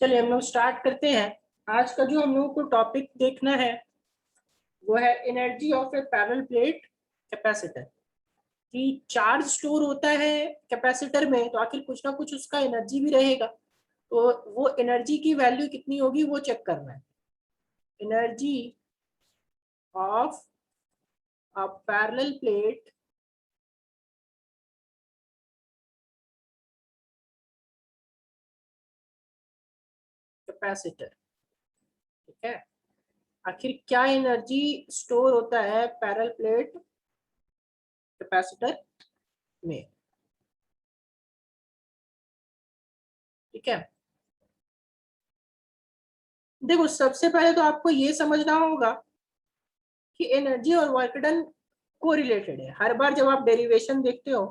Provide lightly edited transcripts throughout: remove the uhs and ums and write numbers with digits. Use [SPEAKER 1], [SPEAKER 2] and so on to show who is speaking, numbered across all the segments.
[SPEAKER 1] चलिए हम लोग स्टार्ट करते हैं। आज का जो हम लोगों को टॉपिक देखना है वो है energy of A parallel plate capacitor. कि चार्ज स्टोर होता है कैपेसिटर में, तो आखिर कुछ ना कुछ उसका एनर्जी भी रहेगा। तो वो एनर्जी की वैल्यू कितनी होगी वो चेक करना है। Energy of a parallel plate capacitor. ठीक है, आखिर क्या एनर्जी स्टोर होता है पैरेलल प्लेट कैपेसिटर में। ठीक है, देखो सबसे पहले तो आपको ये समझना होगा कि एनर्जी और वर्क डन को रिलेटेड है। हर बार जब आप डेरिवेशन देखते हो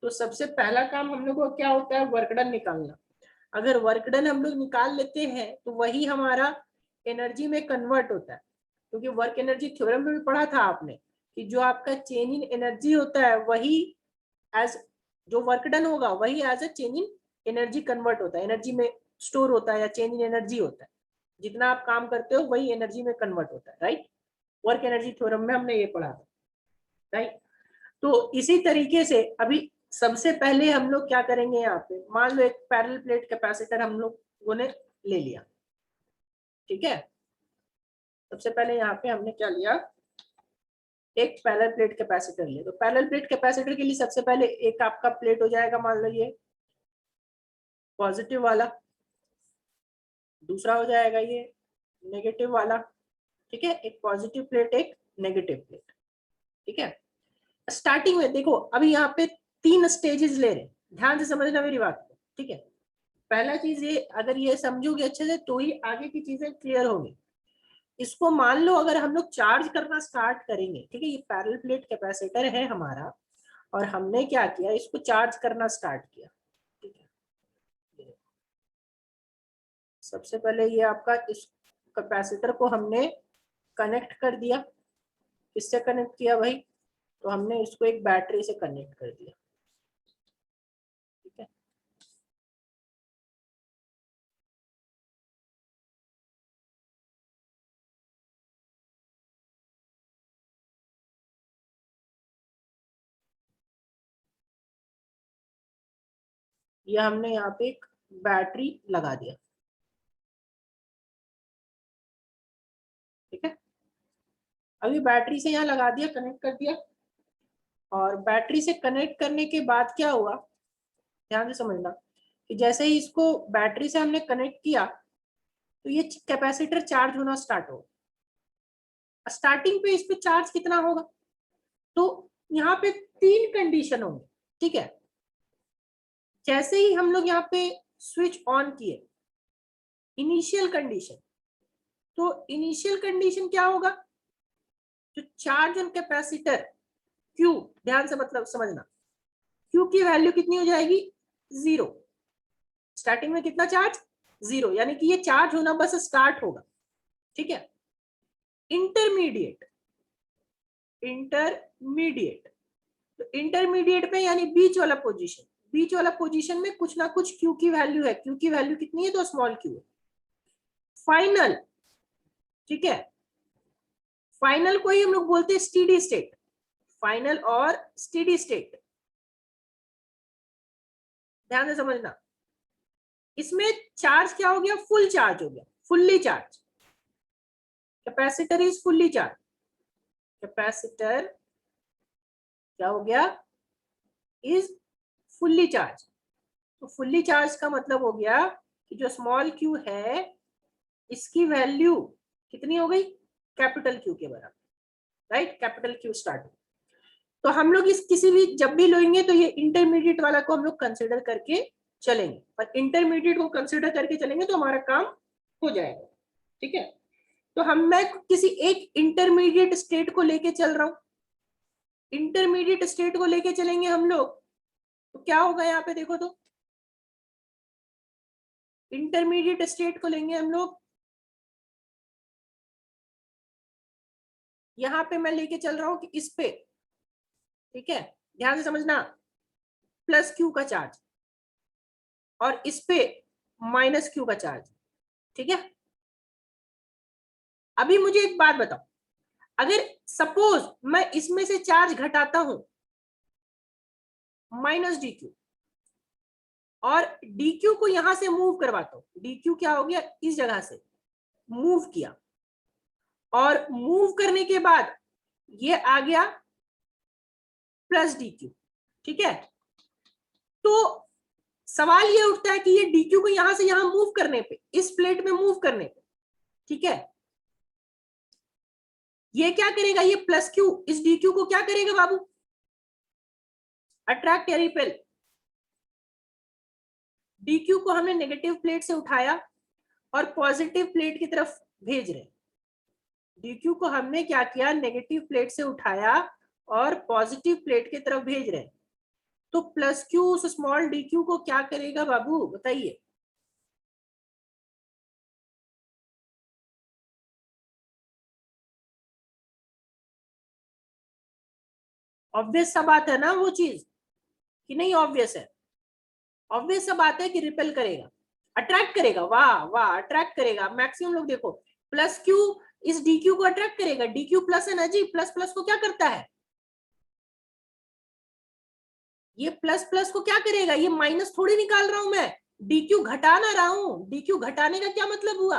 [SPEAKER 1] तो सबसे पहला काम हम लोग को क्या होता है, वर्क डन निकालना। अगर वर्क डन हम लोग निकाल लेते हैं तो वही हमारा एनर्जी में कन्वर्ट होता है। क्योंकि वर्क एनर्जी थ्योरम में भी पढ़ा था आपने कि जो आपका चेंज इन एनर्जी होता है वही एज जो वर्क डन होगा वही as a change in energy convert होता है, एनर्जी में स्टोर होता है या चेंज इन एनर्जी होता है। जितना आप काम करते हो वही एनर्जी में कन्वर्ट होता है, राइट। वर्क एनर्जी थ्योरम में हमने ये पढ़ा था, राइट। तो इसी तरीके से अभी सबसे पहले हम लोग क्या करेंगे, यहाँ पे मान लो एक पैरेलल प्लेट कैपेसिटर हम लोगों ने ले लिया। ठीक है, सबसे पहले यहाँ पे हमने क्या लिया, एक पैरेलल प्लेट कैपेसिटर लिया। तो पैरेलल प्लेट कैपेसिटर के लिए सबसे पहले एक आपका प्लेट हो जाएगा, मान लो ये पॉजिटिव वाला, दूसरा हो जाएगा ये नेगेटिव वाला। ठीक है, एक पॉजिटिव प्लेट एक नेगेटिव प्लेट। ठीक है, स्टार्टिंग में देखो अभी यहाँ पे 3 स्टेजेस ले रहे हैं, ध्यान से समझना मेरी बात को। ठीक है, पहला चीज ये, अगर ये समझोगे अच्छे से तो ही आगे की चीजें क्लियर होंगी। इसको मान लो अगर हम लोग चार्ज करना स्टार्ट करेंगे, ठीक है, ये पैरेलल प्लेट कैपेसिटर है हमारा और हमने क्या किया, इसको चार्ज करना स्टार्ट किया। ठीक है, सबसे पहले ये आपका इस कैपेसिटर को हमने कनेक्ट कर दिया। किससे कनेक्ट किया भाई, तो हमने इसको एक बैटरी से कनेक्ट कर दिया। ठीक है, ये हमने यहाँ पे एक बैटरी लगा दिया। ठीक है, अभी बैटरी से यहाँ लगा दिया, कनेक्ट कर दिया। और बैटरी से कनेक्ट करने के बाद क्या हुआ, ध्यान से समझना कि जैसे ही इसको बैटरी से हमने कनेक्ट किया तो ये कैपेसिटर चार्ज होना स्टार्ट हो। स्टार्टिंग पे इस पे चार्ज कितना होगा, तो यहाँ पे 3 कंडीशन होंगे। ठीक है, जैसे ही हम लोग यहाँ पे स्विच ऑन किए, इनिशियल कंडीशन, तो इनिशियल कंडीशन क्या होगा, जो चार्ज ऑन कैपेसिटर Q, ध्यान से मतलब समझना, Q की वैल्यू कितनी हो जाएगी, 0। स्टार्टिंग में कितना चार्ज, 0, यानी कि ये चार्ज होना बस स्टार्ट होगा। ठीक है, इंटरमीडिएट, इंटरमीडिएट, तो इंटरमीडिएट पे यानी बीच वाला पोजीशन, बीच वाला पोजीशन में कुछ ना कुछ Q की वैल्यू है। Q की वैल्यू कितनी है, तो स्मॉल q है। फाइनल, ठीक है, फाइनल को ही हम लोग बोलते हैं स्टेडी स्टेट, फाइनल और स्टेडी स्टेट, ध्यान से समझना। इसमें चार्ज क्या हो गया, फुल चार्ज हो गया, fully charge, capacitor is fully charge, capacitor क्या हो गया, इज फुल्ली चार्ज। तो फुल्ली चार्ज का मतलब हो गया कि जो स्मॉल q है इसकी वैल्यू कितनी हो गई, कैपिटल Q के बराबर, राइट, कैपिटल Q स्टार्ट। तो हम लोग इस किसी भी जब भी लेंगे तो ये इंटरमीडिएट वाला को हम लोग कंसिडर करके चलेंगे, और इंटरमीडिएट को कंसिडर करके चलेंगे तो हमारा काम हो जाएगा। ठीक है, तो मैं किसी एक इंटरमीडिएट स्टेट को लेके चल रहा हूं, इंटरमीडिएट स्टेट को लेके चलेंगे हम लोग, तो क्या होगा यहाँ पे देखो, तो इंटरमीडिएट स्टेट को लेंगे हम लोग, यहाँ पे मैं लेके चल रहा हूं कि इस पे, ठीक है, ध्यान से समझना, प्लस Q का चार्ज और इस पे माइनस Q का चार्ज। ठीक है। अभी मुझे एक बात बताओ, अगर सपोज मैं इसमें से चार्ज घटाता हूं माइनस डी क्यू, और डी क्यू को यहां से मूव करवाता हूं, डी क्यू क्या हो गया, इस जगह से मूव किया, और मूव करने के बाद ये आ गया प्लस डी क्यू, ठीक है। तो सवाल ये उठता है कि ये डी क्यू को यहां से यहां मूव करने पे, इस प्लेट में मूव करने पे, ठीक है, ये क्या करेगा, ये प्लस क्यू इस डी क्यू को क्या करेगा बाबू, अट्रैक्ट या रिपेल। डी क्यू को हमने नेगेटिव प्लेट से उठाया और पॉजिटिव प्लेट की तरफ भेज रहे, डी क्यू को हमने क्या किया, नेगेटिव प्लेट से उठाया और पॉजिटिव प्लेट की तरफ भेज रहे, तो प्लस क्यू उस स्मॉल डी क्यू को क्या करेगा बाबू, बताइए। ऑब्वियस सा बात है ना वो चीज, कि नहीं ऑब्वियस है, ऑब्वियस सा बात है कि रिपेल करेगा, अट्रैक्ट करेगा, वाह वाह अट्रैक्ट करेगा। मैक्सिमम लोग देखो, प्लस क्यू इस डी क्यू को अट्रैक्ट करेगा, डी क्यू प्लस है ना जी, प्लस प्लस को क्या करता है, ये प्लस प्लस को क्या करेगा, ये माइनस थोड़ी निकाल रहा हूं मैं, डी क्यू घटा ना रहा हूं, डी क्यू घटाने का क्या मतलब हुआ।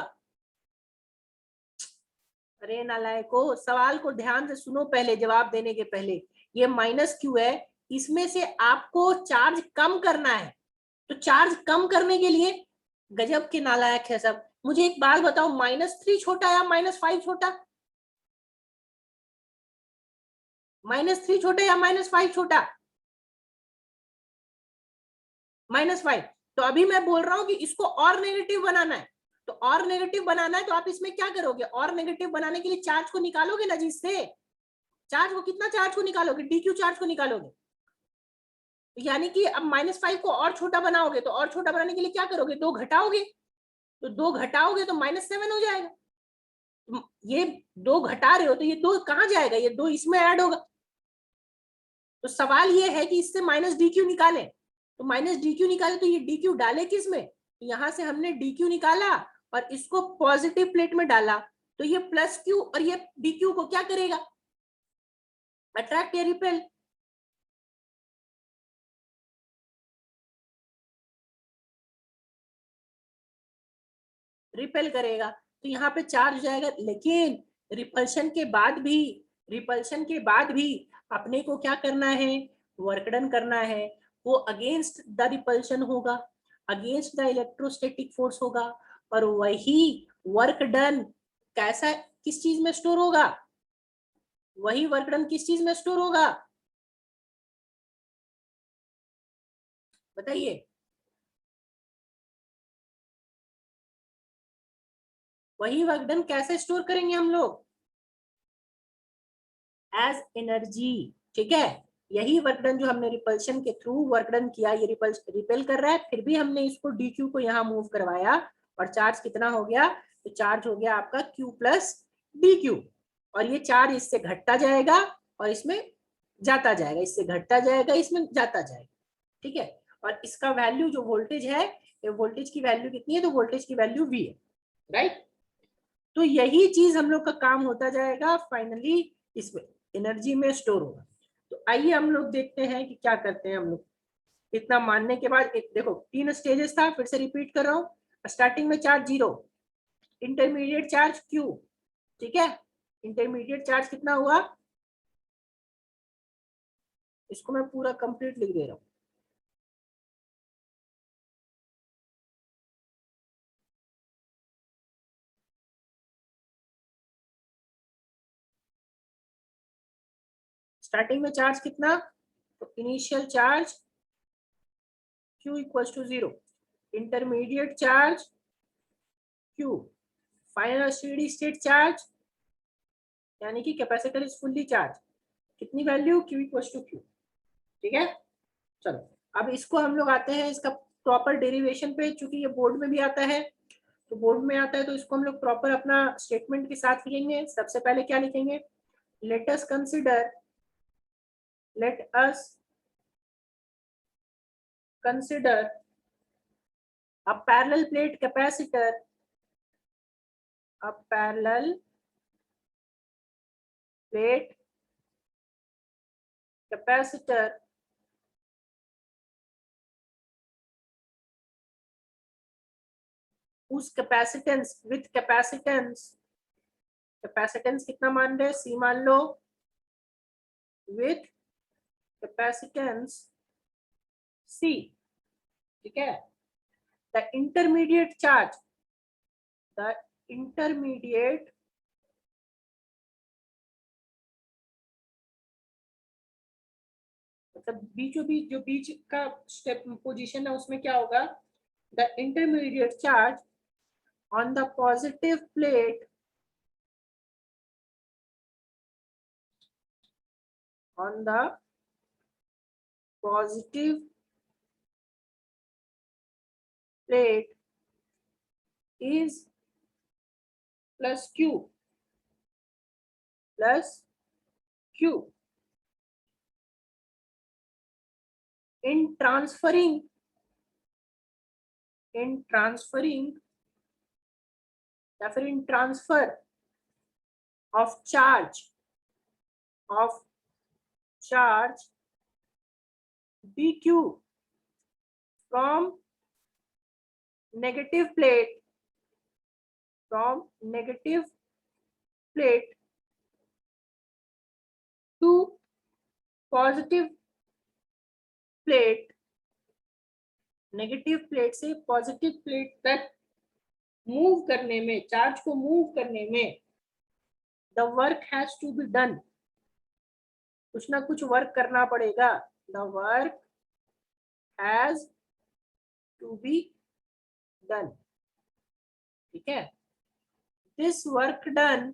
[SPEAKER 1] अरे नालायको, सवाल को ध्यान से सुनो पहले, जवाब देने के पहले। ये माइनस क्यू है, इसमें से आपको चार्ज कम करना है, तो चार्ज कम करने के लिए, गजब के नालायक है सब। मुझे एक बात बताओ, -3 छोटा या -5 छोटा, -3 छोटा या -5 छोटा, -5। तो अभी मैं बोल रहा हूं कि इसको और नेगेटिव बनाना है, तो और नेगेटिव बनाना है तो आप इसमें क्या करोगे, और नेगेटिव बनाने के लिए चार्ज को निकालोगे ना जी, इससे चार्ज को, कितना चार्ज को निकालोगे, डी क्यू चार्ज को निकालोगे, यानी कि अब -5 को और छोटा बनाओगे, तो और छोटा बनाने के लिए क्या करोगे, 2 घटाओगे, तो 2 घटाओगे तो -7 हो जाएगा। ये 2 घटा रहे हो तो ये 2 कहां जाएगा, ये 2 इसमें ऐड होगा। तो सवाल ये है कि इससे माइनस डी क्यू निकाले, तो माइनस डी क्यू निकाले तो ये डी क्यू डाले किस में, तो यहां से हमने डी क्यू निकाला और इसको पॉजिटिव प्लेट में डाला, तो ये प्लस क्यू और ये डी क्यू को क्या करेगा, अट्रैक्ट या रिपेल। रिपेल करेगा, तो यहाँ पे चार्ज हो जाएगा, लेकिन रिपल्शन के बाद भी, रिपल्शन के बाद भी अपने को क्या करना है, वर्क डन करना है, वो अगेंस्ट द रिपल्शन होगा, अगेंस्ट द इलेक्ट्रोस्टैटिक फोर्स होगा, और वही वर्क डन कैसा, किस चीज में स्टोर होगा, वही वर्क डन किस चीज में स्टोर होगा, बताइए। वही वर्क डन कैसे स्टोर करेंगे हम लोग, एज एनर्जी, ठीक है। यही वर्क डन जो हमने रिपल्शन के थ्रू वर्क डन किया, ये रिपेल कर रहा है, फिर भी हमने इसको डी क्यू को यहाँ मूव करवाया, और चार्ज कितना हो गया, तो चार्ज हो गया आपका क्यू प्लस डी क्यू, और ये चार्ज इससे घटता जाएगा और इसमें जाता जाएगा, इससे घटता जाएगा, इसमें जाता जाएगा, ठीक है। और इसका वैल्यू जो वोल्टेज है, ये वोल्टेज की वैल्यू कितनी है, तो वोल्टेज की वैल्यू वी है, राइट। तो यही चीज हम लोग का काम होता जाएगा, फाइनली इसमें एनर्जी में स्टोर होगा। तो आइए हम लोग देखते हैं कि क्या करते हैं हम लोग। इतना मानने के बाद एक देखो, 3 स्टेजेस था, फिर से रिपीट कर रहा हूँ। स्टार्टिंग में चार्ज 0, इंटरमीडिएट चार्ज Q, ठीक है। इंटरमीडिएट चार्ज कितना हुआ, इसको मैं पूरा कंप्लीट लिख दे रहा हूँ। स्टार्टिंग में चार्ज कितना, तो initial charge Q equals to 0, intermediate charge Q, final steady state charge, यानी कि कैपेसिटर इज फुल्ली चार्ज, कितनी value, Q equals to Q, ठीक है। चलो अब इसको हम लोग आते हैं इसका प्रॉपर डेरिवेशन पे, चूंकि ये बोर्ड में भी आता है, तो बोर्ड में आता है तो इसको हम लोग प्रॉपर अपना स्टेटमेंट के साथ लिखेंगे। सबसे पहले क्या लिखेंगे, let us consider a parallel plate capacitor a parallel plate capacitor whose capacitance with capacitance कितना मान रहे, C मान लो, with capacitance C, ठीक है. The intermediate charge, the intermediate मतलब बीचों बीच जो बीच का स्टेप पोजीशन है उसमें क्या होगा, the intermediate charge on the positive plate on the positive plate is plus Q plus Q. In transferring या फिर in transfer of charge dq from negative plate to positive plate, negative plate से positive plate तक move करने में, charge को move करने में the work has to be done, कुछ ना कुछ वर्क करना पड़ेगा. The work has to be done, ठीक है. This work done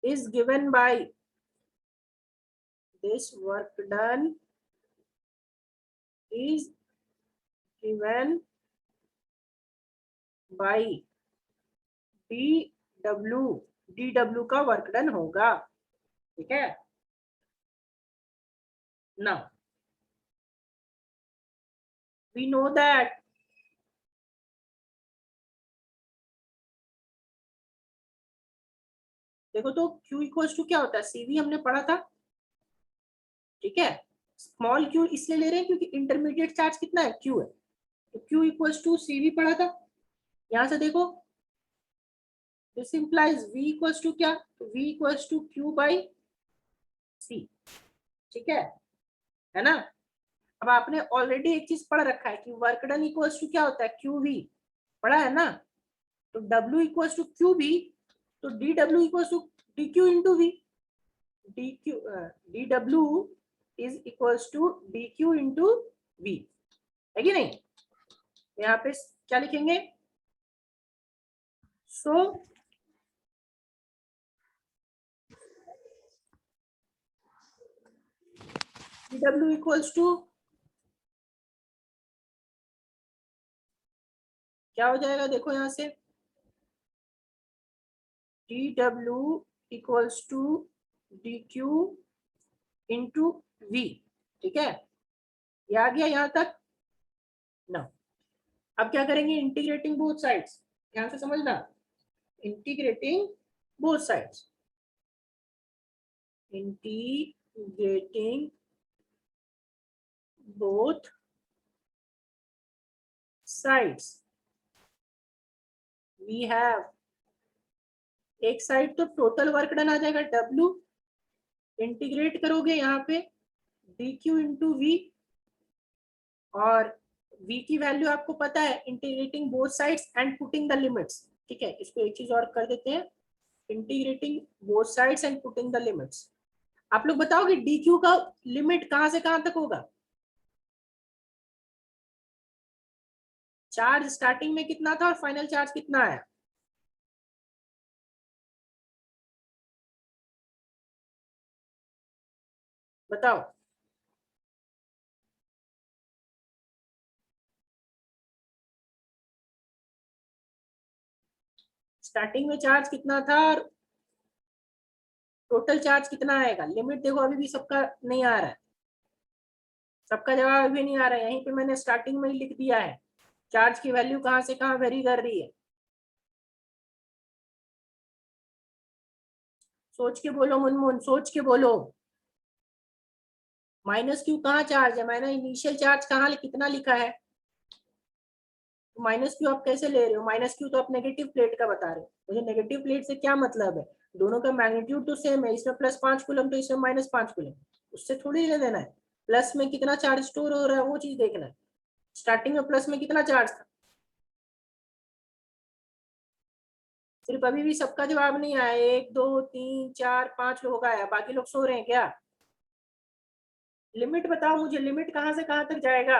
[SPEAKER 1] is given by dw का वर्क डन होगा, ठीक है. Now we know that देखो तो Q इक्वल्स टू क्या होता है, CV हमने पढ़ा था, ठीक है. स्मॉल q इसलिए ले रहे हैं क्योंकि इंटरमीडिएट चार्ज कितना है, Q है, तो Q इक्वल्स टू CV पढ़ा था. यहां से देखो this implies V equals to क्या, तो V equals to Q by C, ठीक है ना. अब आपने ऑलरेडी एक चीज पढ़ रखा है कि वर्क डन इक्वल्स टू क्या होता है, QV पढ़ा है ना. तो W इक्वल्स टू QV, तो DW equals to DQ into V, DW is equals to DQ into V, है कि नहीं. यहाँ पे क्या लिखेंगे, सो DW इक्वल्स टू क्या हो जाएगा, देखो यहां से DW equals to DQ into V, ठीक है. ये आ गया यहां तक ना. अब क्या करेंगे, इंटीग्रेटिंग बोथ साइड्स, ध्यान से समझना, integrating both sides, integrating both sides. We have एक साइड तो टोटल वर्क डन आ जाएगा W, इंटीग्रेट करोगे यहाँ पे DQ इंटू V, और V की वैल्यू आपको पता है, integrating both sides and putting the limits, ठीक है. इसको एक चीज और कर देते हैं, integrating both sides and putting the limits. आप लोग बताओगे DQ का लिमिट कहां से कहां तक होगा, चार्ज स्टार्टिंग में कितना था और फाइनल चार्ज कितना आया, बताओ. स्टार्टिंग में चार्ज कितना था और टोटल चार्ज कितना आएगा, लिमिट देखो अभी भी सबका नहीं आ रहा है. सबका जवाब भी नहीं आ रहा है, यहीं पे मैंने स्टार्टिंग में ही लिख दिया है चार्ज की वैल्यू कहाँ से कहाँ वेरी कर रही है। सोच के बोलो मुनमुन, सोच के बोलो। माइनस क्यू कहाँ चार्ज है, मैंने इनिशियल चार्ज कहाँ कितना लिखा है, माइनस क्यू आप कैसे ले रहे हो, माइनस क्यू तो आप नेगेटिव प्लेट का बता रहे हो, मुझे नेगेटिव प्लेट से क्या मतलब है, दोनों का मैग्नीट्यूड तो सेम है, इसमें +5 कूलम तो इसमें -5 कूलम, उससे थोड़ी लेना देना है। प्लस में कितना चार्ज स्टोर हो रहा है वो चीज देखना है, स्टार्टिंग में प्लस में कितना चार्ज था। सिर्फ अभी भी सबका जवाब नहीं आया, 1 2 3 4 5 लोगों का आया, बाकी लोग सो रहे हैं क्या। लिमिट बताओ मुझे, लिमिट कहाँ से कहाँ तक जाएगा।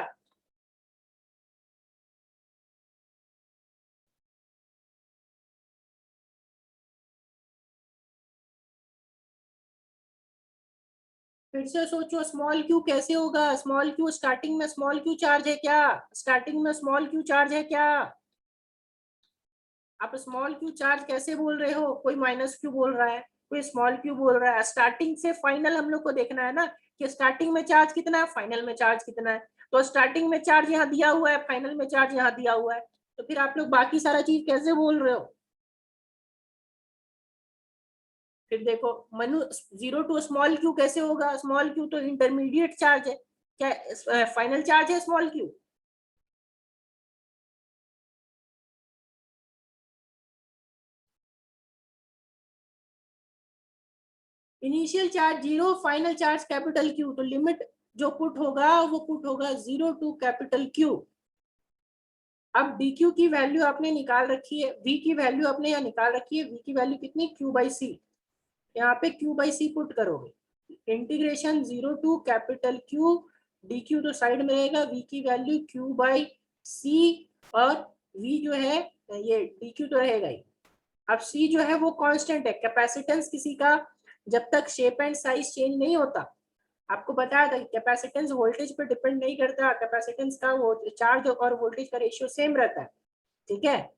[SPEAKER 1] फिर से सोचो, स्मॉल क्यू कैसे होगा, स्मॉल क्यू स्टार्टिंग में स्मॉल क्यू चार्ज है क्या, स्टार्टिंग में स्मॉल क्यू चार्ज है क्या। आप स्मॉल क्यू चार्ज कैसे बोल रहे हो, कोई माइनस क्यू बोल रहा है, कोई स्मॉल क्यू बोल रहा है, स्टार्टिंग से फाइनल हम लोग को देखना है ना, कि स्टार्टिंग में चार्ज कितना है, फाइनल में चार्ज कितना है। तो स्टार्टिंग में चार्ज यहाँ दिया हुआ है, फाइनल में चार्ज यहाँ दिया हुआ है, तो फिर आप लोग बाकी सारा चीज कैसे बोल रहे हो। फिर देखो मनु, 0 to स्मॉल क्यू कैसे होगा, स्मॉल क्यू तो इंटरमीडिएट चार्ज है, क्या फाइनल चार्ज है small Q. Initial charge 0, final charge capital Q, तो लिमिट जो पुट होगा वो पुट होगा 0 to कैपिटल क्यू। अब डी क्यू की वैल्यू आपने निकाल रखी है, वी की वैल्यू आपने यहाँ निकाल रखी है, वी की वैल्यू कितनी, क्यू बाई सी, यहाँ पे क्यू बाई सी पुट करोगे, integration 0 to capital Q, D Q तो साइड में रहेगा, वी की वैल्यू क्यू बाई सी, और वी जो है ये डी क्यू तो रहेगा ही। अब सी जो है वो कांस्टेंट है, कैपेसिटेंस किसी का जब तक शेप एंड साइज चेंज नहीं होता, आपको बताया था कैपेसिटेंस वोल्टेज पे डिपेंड नहीं करता, कैपेसिटेंस का वो चार्ज और वोल्टेज का रेशियो सेम रहता है, ठीक है।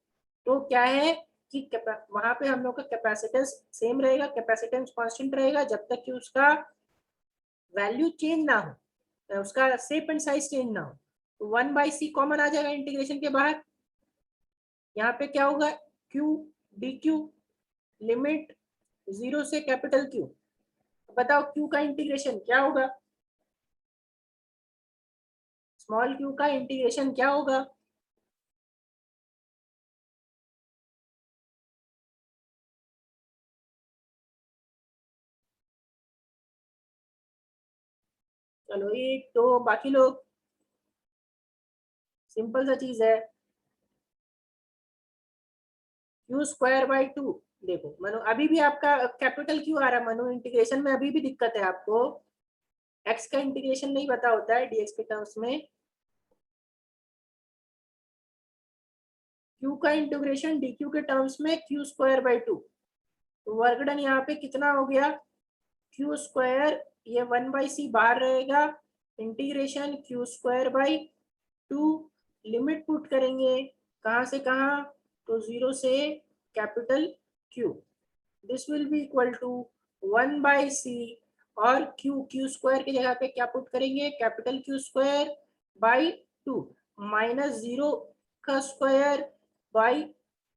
[SPEAKER 1] तो क्या है कि वहां पे हम लोग का कैपेसिटेंस सेम रहेगा, कैपेसिटेंस कांस्टेंट रहेगा जब तक कि उसका वैल्यू चेंज ना हो, उसका शेप एंड साइज चेंज ना हो। तो 1/c कॉमन आ जाएगा इंटीग्रेशन के बाहर, यहाँ पे क्या होगा, क्यू डी क्यू, लिमिट 0 से कैपिटल क्यू। बताओ क्यू का इंटीग्रेशन क्या होगा, स्मॉल क्यू का इंटीग्रेशन क्या होगा। चलो एक तो बाकी लोग, सिंपल सा चीज है, क्यू स्क्वायर बाई टू। देखो मनु अभी भी आपका कैपिटल क्यू आ रहा है, मनु इंटीग्रेशन में अभी भी दिक्कत है आपको, एक्स का इंटीग्रेशन नहीं पता होता है डीएक्स के टर्म्स में, क्यू का इंटीग्रेशन डी क्यू के टर्म्स में क्यू स्क्वायर बाई टू, तो वर्क डन यहाँ पे कितना हो गया, क्यू स्क्वायर, ये 1/c बाहर रहेगा, integration Q square by two, limit put करेंगे कहाँ से कहाँ, तो 0 से capital Q, this will be equal to 1/c, और क्यू क्यू स्क्वायर की जगह पे क्या पुट करेंगे, capital Q square by to, -0 का स्क्वायर बाई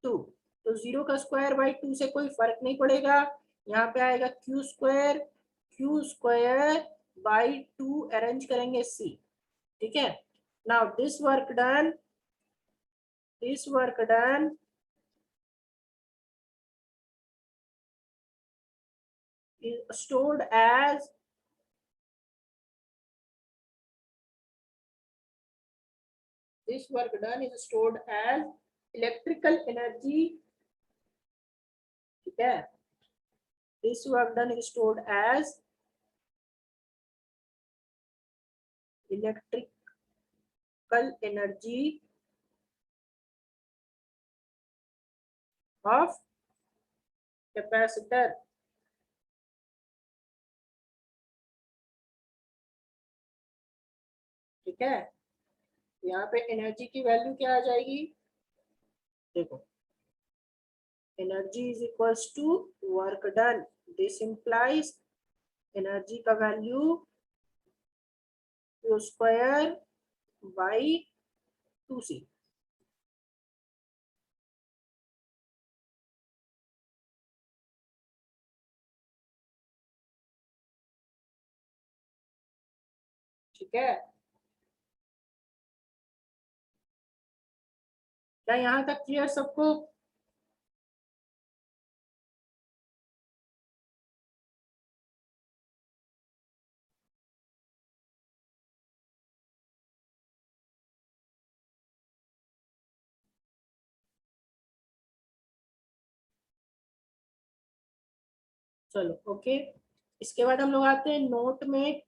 [SPEAKER 1] टू, तो 0 का स्क्वायर बाई टू से कोई फर्क नहीं पड़ेगा, यहाँ पे आएगा Q square by to, arrange करेंगे सी, ठीक है। Now this work done is stored as this work done is stored as electrical energy, ठीक है, this work done is stored as electrical energy of capacitor, ठीक है। यहाँ पे एनर्जी की वैल्यू क्या आ जाएगी, देखो energy is equals to work done, this implies energy का value Q square by 2c। ठीक है, क्या यहां तक क्लियर सबको? चलो ओके, इसके बाद हम लोग आते हैं नोट में।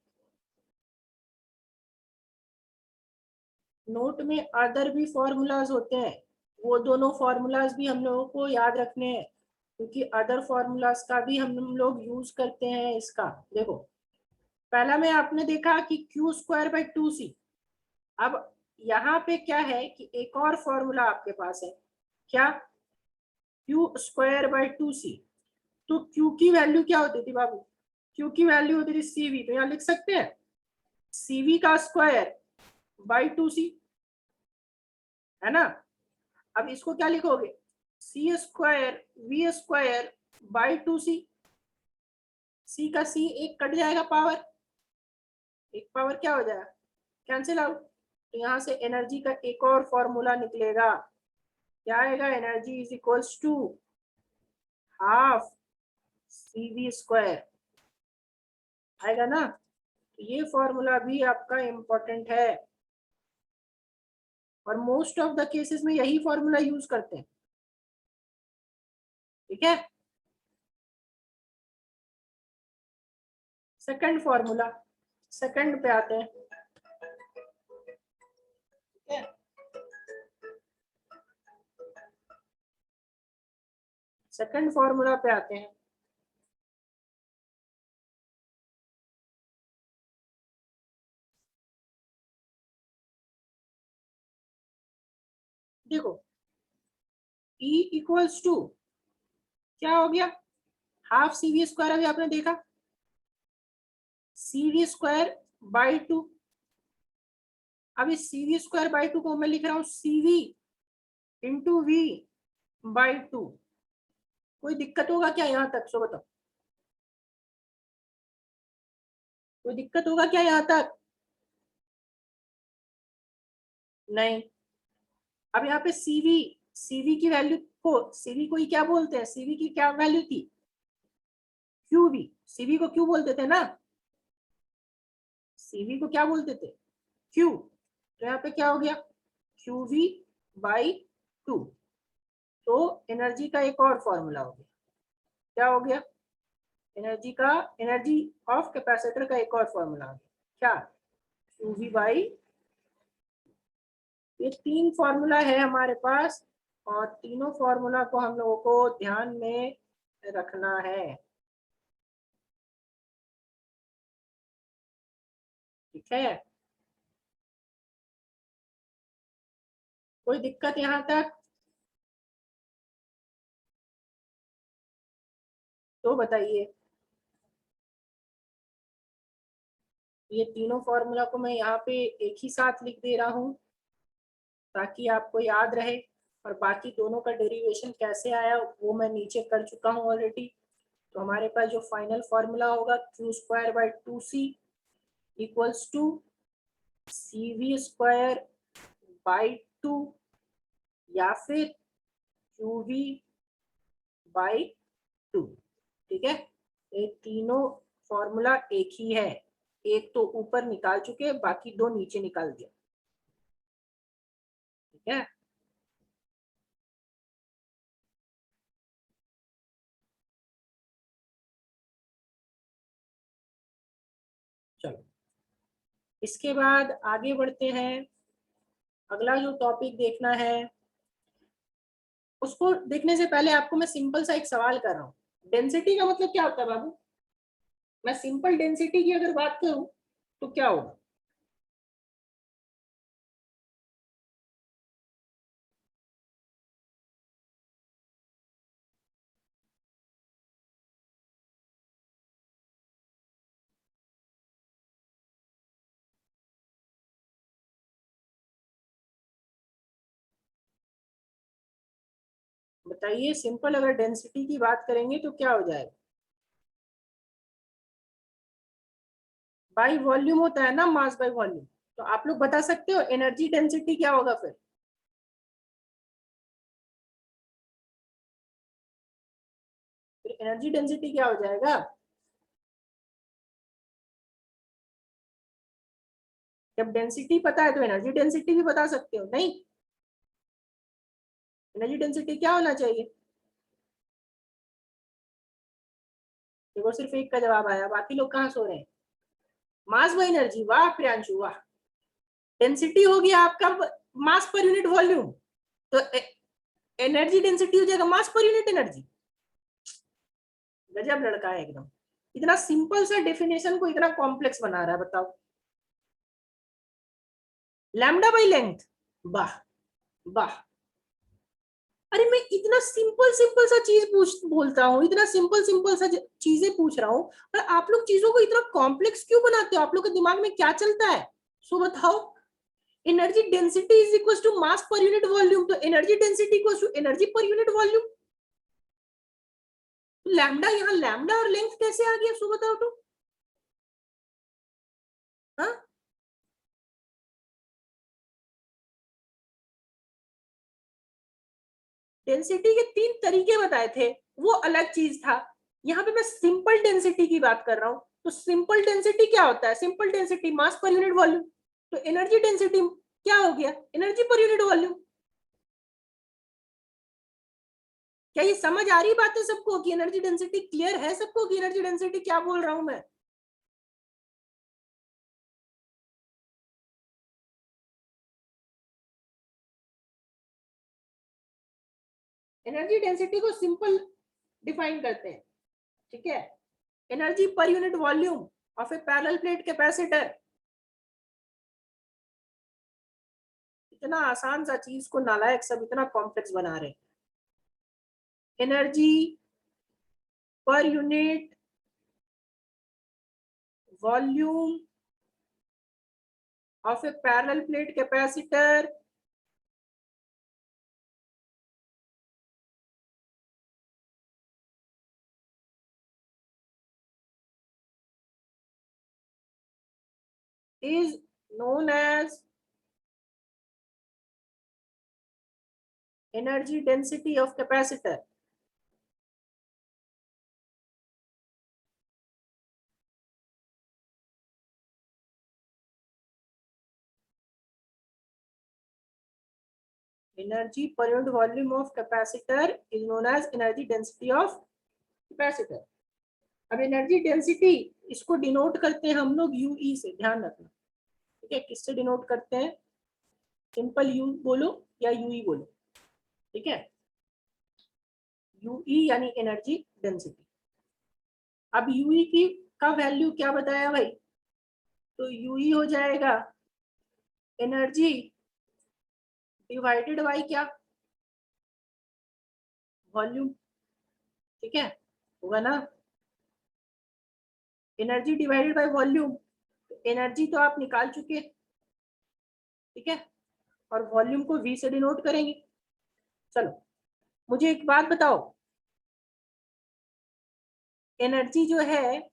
[SPEAKER 1] नोट में अदर भी फॉर्मूलाज होते हैं, वो दोनों फॉर्मूलाज भी हम लोगों को याद रखने हैं, क्योंकि अदर फॉर्मूलाज का भी हम लोग यूज करते हैं इसका। देखो, पहला में आपने देखा कि क्यू स्क्वायर बाई 2c। अब यहाँ पे क्या है कि एक और फॉर्मूला आपके पास है, क्या? Q square by 2c। तो क्यू की वैल्यू क्या होती थी बाबू? क्यू की वैल्यू होती थी सीवी, तो यहाँ लिख सकते हैं सीवी का स्क्वायर बाई 2c, है ना। अब इसको क्या लिखोगे? C square V square by 2c। C का सी एक कट जाएगा, पावर एक पावर क्या हो जाएगा? Cancel out. तो यहाँ से एनर्जी का एक और फॉर्मूला निकलेगा, क्या आएगा? Energy is equals to half C V square, आएगा ना। तो ये फॉर्मूला भी आपका इंपॉर्टेंट है, और मोस्ट ऑफ द केसेस में यही फॉर्मूला यूज करते हैं। ठीक है, सेकंड फॉर्मूला, सेकंड पे आते हैं। ठीक है, सेकंड फॉर्मूला पे आते हैं। देखो, E इक्वल्स टू क्या हो गया? हाफ सी वी स्क्वायर, अभी आपने देखा सी वी स्क्वायर बाई 2। अब इस सी वी स्क्वायर बाई 2 को मैं लिख रहा हूं सी वी इंटू वी बाई 2। कोई दिक्कत होगा क्या यहां तक? सो बताओ, कोई दिक्कत होगा क्या यहां तक? नहीं। अब यहाँ पे सीवी की वैल्यू को, सीवी को ही क्या बोलते हैं? सीवी की क्या वैल्यू थी? क्यूवी। सीवी को क्यू बोलते थे ना, सीवी को क्या बोलते थे? क्यू। तो यहाँ पे क्या हो गया? Q V by 2। तो एनर्जी का एक और फॉर्मूला हो गया, क्या हो गया? एनर्जी का, एनर्जी ऑफ कैपेसिटर का एक और फॉर्मूला हो गया, क्या? Q V by. ये तीन फॉर्मूला है हमारे पास, और तीनों फॉर्मूला को हम लोगों को ध्यान में रखना है। ठीक है, कोई दिक्कत यहाँ तक? तो बताइए। ये तीनों फॉर्मूला को मैं यहाँ पे एक ही साथ लिख दे रहा हूँ, ताकि आपको याद रहे। और बाकी दोनों का डेरिवेशन कैसे आया वो मैं नीचे कर चुका हूँ ऑलरेडी। तो हमारे पास जो फाइनल फॉर्मूला होगा, Q square by 2c equals to C V square by 2, या फिर क्यू वी बाई 2। ठीक है, ये तीनों फॉर्मूला एक ही है, एक तो ऊपर निकाल चुके, बाकी दो नीचे निकाल दिया। ठीक है, चलो इसके बाद आगे बढ़ते हैं। अगला जो टॉपिक देखना है, उसको देखने से पहले आपको मैं सिंपल सा एक सवाल कर रहा हूँ। डेंसिटी का मतलब क्या होता है बाबू? मैं सिंपल डेंसिटी की अगर बात करूं तो क्या होगा? बताइए सिंपल अगर डेंसिटी की बात करेंगे तो क्या हो जाएगा? बाई वॉल्यूम होता है ना, मास बाई वॉल्यूम। तो आप लोग बता सकते हो एनर्जी डेंसिटी क्या होगा फिर? एनर्जी डेंसिटी क्या हो जाएगा? जब डेंसिटी पता है तो एनर्जी डेंसिटी भी बता सकते हो, नहीं? एनर्जी डेंसिटी क्या होना चाहिए? देखो सिर्फ एक का जवाब आया, बाकी लोग कहाँ सो रहे हैं? मास बाई एनर्जी, वाह प्रियांशु वाह। डेंसिटी हो गया आपका मास पर यूनिट वॉल्यूम, तो एनर्जी डेंसिटी हो जाएगा मास पर यूनिट एनर्जी। गजब लड़का है एकदम, इतना सिंपल सा डेफिनेशन को इतना कॉम्प्लेक्स बना रहा है, बताओ। लैम्डा बाई लेंथ, वाह वाह। अरे मैं इतना सिंपल सिंपल सा चीज पूछ बोलता हूँ, इतना सिंपल सिंपल सा चीजें पूछ रहा हूँ, और आप लोग चीजों को इतना कॉम्प्लेक्स क्यों बनाते हो? आप लोग के दिमाग में क्या चलता है? सो बताओ। Energy density is equal to mass per unit volume, तो energy density equal to energy per unit volume. Lambda, यहाँ लैम्डा और लेंथ कैसे आ गया? सो बताओ तो। हाँ, डेंसिटी के तीन तरीके बताए थे, वो अलग चीज था। यहाँ पे मैं सिंपल डेंसिटी की बात कर रहा हूँ। तो सिंपल डेंसिटी क्या होता है? Simple density mass per unit volume. तो एनर्जी डेंसिटी क्या हो गया? Energy per unit volume. क्या ये समझ आ रही बात है सबको कि एनर्जी डेंसिटी क्लियर है सबको कि एनर्जी डेंसिटी क्या बोल रहा हूं मैं? एनर्जी डेंसिटी को सिंपल डिफाइन करते हैं, ठीक है? Energy per unit volume of A parallel plate capacitor. इतना आसान सा चीज को नालायक सब इतना कॉम्प्लेक्स बना रहे हैं। Energy per unit volume of A parallel plate capacitor is known as energy density of capacitor. Energy per unit volume of capacitor is known as energy density of capacitor. अब एनर्जी डेंसिटी इसको denote करते हैं हम लोग Yui से, ध्यान रखना, ठीक है? किससे डिनोट करते हैं? सिंपल यू बोलो या यूई बोलो, ठीक है? यूई यानी एनर्जी डेंसिटी। अब यूई की का वैल्यू क्या बताया भाई? तो यूई हो जाएगा एनर्जी डिवाइडेड बाई क्या? वॉल्यूम, ठीक है? होगा ना? Energy divided by volume, energy तो आप निकाल चुके, ठीक है? और वॉल्यूम को वी से डिनोट करेंगे। चलो मुझे एक बात बताओ, एनर्जी जो है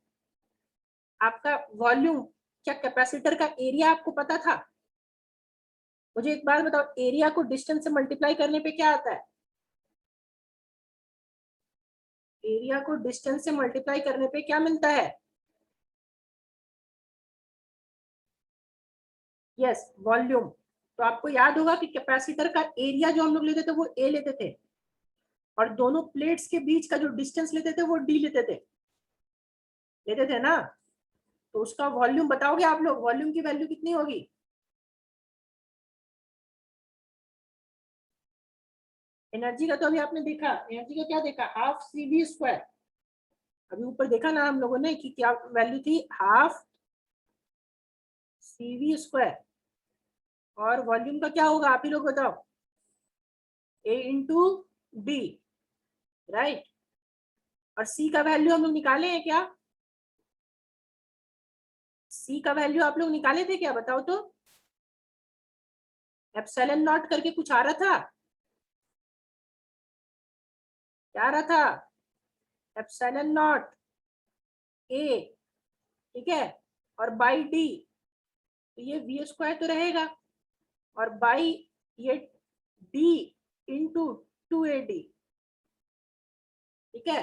[SPEAKER 1] आपका वॉल्यूम, क्या कैपेसिटर का एरिया आपको पता था? मुझे एक बात बताओ, एरिया को डिस्टेंस से मल्टीप्लाई करने पे क्या आता है? एरिया को डिस्टेंस से मल्टीप्लाई करने पे क्या मिलता है? Yes, volume. तो आपको याद होगा कि कैपेसिटर का एरिया जो हम लोग लेते थे वो ए लेते थे, और दोनों प्लेट्स के बीच का जो डिस्टेंस लेते थे वो डी लेते थे ना? तो उसका वॉल्यूम बताओगे आप लोग? वॉल्यूम की वैल्यू कितनी होगी? एनर्जी का तो अभी आपने देखा, एनर्जी का क्या देखा? Half C V square. अभी ऊपर देखा ना हम लोगों ने कि क्या वैल्यू थी? Half C V square. और वॉल्यूम का क्या होगा? आप ही लोग बताओ। A into D, right? और सी का वैल्यू हम लोग निकाले हैं क्या? सी का वैल्यू आप लोग निकाले थे क्या? बताओ तो। एप्सिलॉन नॉट करके कुछ आ रहा था। क्या आ रहा था, एप्सिलॉन नॉट ए, ठीक है, और बाई डी, तो ये वी स्क्वायर तो रहेगा, और बाई ये डी इंटू 2AD, ठीक है।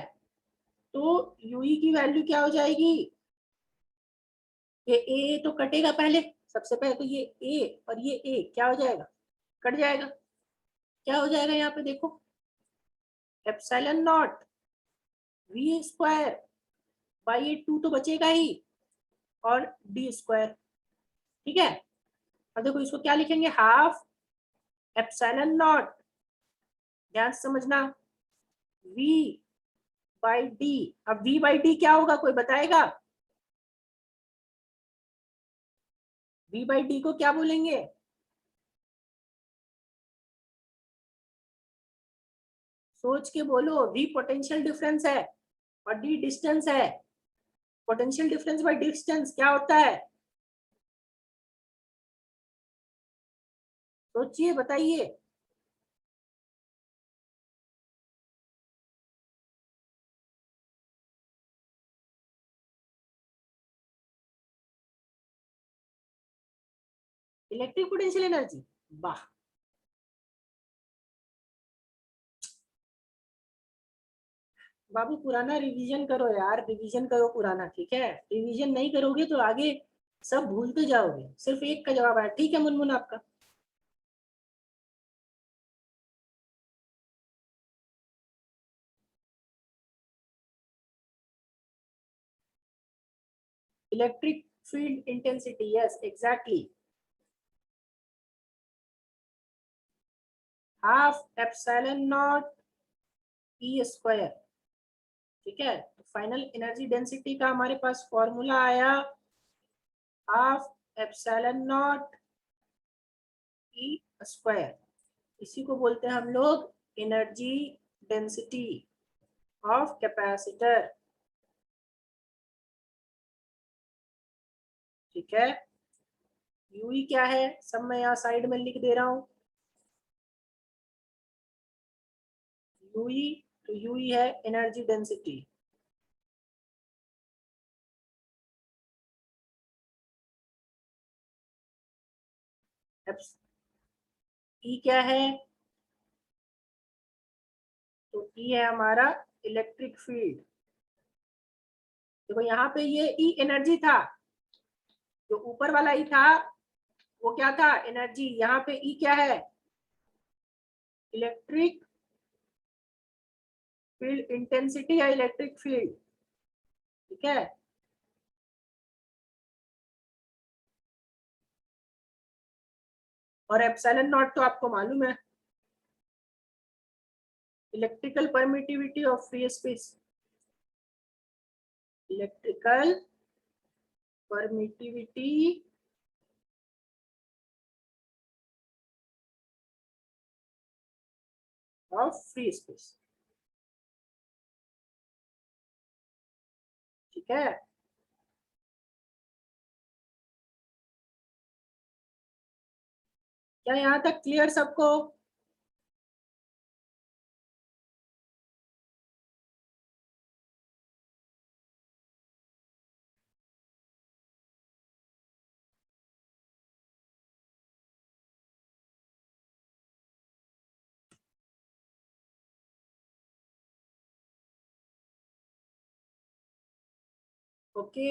[SPEAKER 1] तो यूई की वैल्यू क्या हो जाएगी, ये ए तो कटेगा पहले, सबसे पहले तो ये ए और ये ए क्या हो जाएगा, कट जाएगा। क्या हो जाएगा यहाँ पे देखो, epsilon naught V square by ये 2 तो बचेगा ही, और डी स्क्वायर, ठीक है। अब देखो इसको क्या लिखेंगे, हाफ एप्सिलॉन नॉट, ध्यान से समझना, वी बाई डी। अब वी बाई डी क्या होगा, कोई बताएगा, वी बाई डी को क्या बोलेंगे, सोच के बोलो, वी पोटेंशियल डिफरेंस है और डी डिस्टेंस है, पोटेंशियल डिफरेंस बाय डिस्टेंस क्या होता है, सोचिए बताइए। इलेक्ट्रिक पोटेंशियल एनर्जी, वाह, बाबू पुराना रिवीजन करो यार, रिवीजन करो पुराना, ठीक है, रिवीजन नहीं करोगे तो आगे सब भूलते जाओगे। सिर्फ एक का जवाब आया, ठीक है मुनमुन आपका। Electric field intensity, yes exactly, half epsilon not E square, ठीक है। तो फाइनल एनर्जी डेंसिटी का हमारे पास फॉर्मूला आया, half epsilon not E square, इसी को बोलते हैं हम लोग एनर्जी डेंसिटी ऑफ कैपेसिटर, ठीक है। यूई क्या है, सब मैं यहाँ साइड में लिख दे रहा हूँ, यूई, तो यूई है एनर्जी डेंसिटी, ई क्या है, तो ई है हमारा इलेक्ट्रिक फील्ड। देखो यहाँ पे ये ई एनर्जी था, जो ऊपर वाला ई था वो क्या था, एनर्जी, यहाँ पे ई क्या है, इलेक्ट्रिक फील्ड इंटेंसिटी या इलेक्ट्रिक फील्ड, ठीक है। और एप्सिलॉन नॉट तो आपको मालूम है, electrical permittivity of free space, electrical permittivity of free space, ठीक है। क्या यहाँ तक क्लियर सबको, ओके।